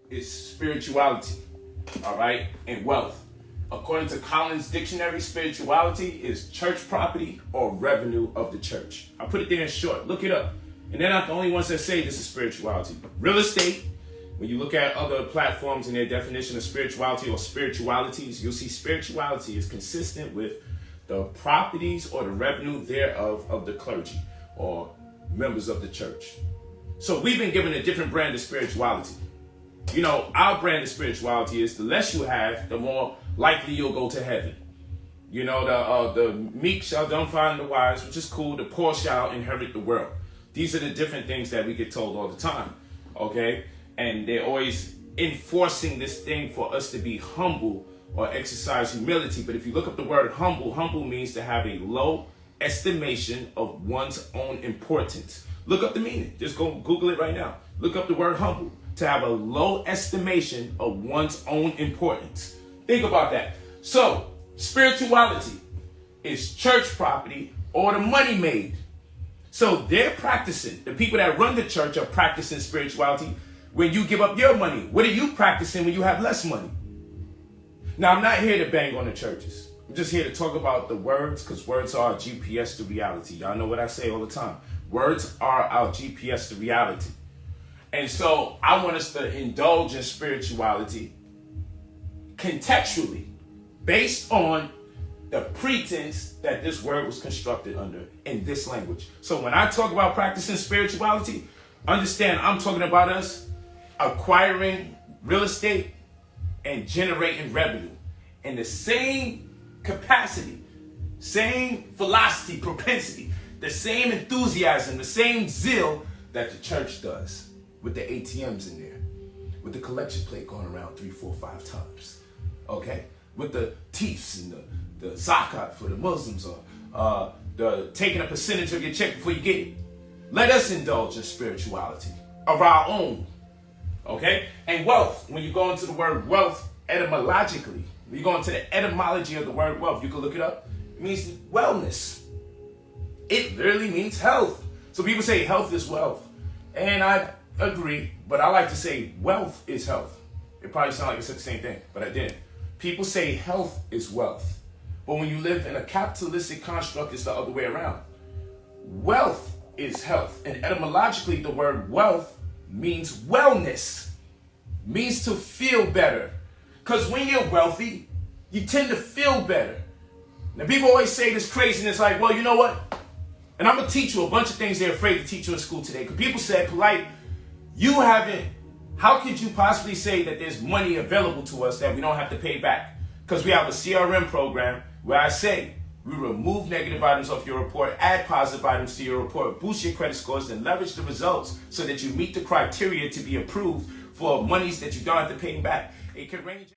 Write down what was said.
is spirituality, all right, and wealth. According to Collins Dictionary, spirituality is church property or revenue of the church. I put it there in short. Look it up. And they're not the only ones that say this is spirituality. Real estate, when you look at other platforms and their definition of spirituality or spiritualities, you'll see spirituality is consistent with the properties or the revenue thereof of the clergy or members of the church. So we've been given a different brand of spirituality. You know, our brand of spirituality is the less you have, the more likely you'll go to heaven. You know, the meek shall dumbfound the wise, which is cool. The poor shall inherit the world. These are the different things that we get told all the time, okay? And they're always enforcing this thing for us to be humble or exercise humility. But if you look up the word humble, humble means to have a low estimation of one's own importance. Look up the meaning. Just go Google it right now. Look up the word humble. To have a low estimation of one's own importance. Think about that. So, spirituality is church property or the money made. So they're practicing. The people that run the church are practicing spirituality when you give up your money. What are you practicing when you have less money? Now, I'm not here to bang on the churches. I'm just here to talk about the words, because words are our GPS to reality. Y'all know what I say all the time. Words are our GPS to reality. And so I want us to indulge in spirituality contextually, based on the pretense that this word was constructed under in this language. So when I talk about practicing spirituality, understand I'm talking about us acquiring real estate and generating revenue in the same capacity, same velocity, propensity, the same enthusiasm, the same zeal that the church does. With the ATMs in there, with the collection plate going around 3, 4, 5 times, okay? With the TIFs and the zakat for the Muslims, or the taking a percentage of your check before you get it. Let us indulge in spirituality of our own, okay? And wealth, when you go into the word wealth etymologically, when you go into the etymology of the word wealth, you can look it up. It means wellness. It literally means health. So people say health is wealth. And I agree, but I like to say wealth is health. It probably sounds like I said the same thing, but I didn't. People say health is wealth. But when you live in a capitalistic construct, it's the other way around. Wealth is health. And etymologically, the word wealth means wellness. Means to feel better. Because when you're wealthy, you tend to feel better. Now, people always say this craziness like, well, you know what? And I'm going to teach you a bunch of things they're afraid to teach you in school today. Because people said, Polite, how could you possibly say that there's money available to us that we don't have to pay back? Because we have a CRM program where I say, we remove negative items off your report, add positive items to your report, boost your credit scores, and leverage the results so that you meet the criteria to be approved for monies that you don't have to pay back. It can range.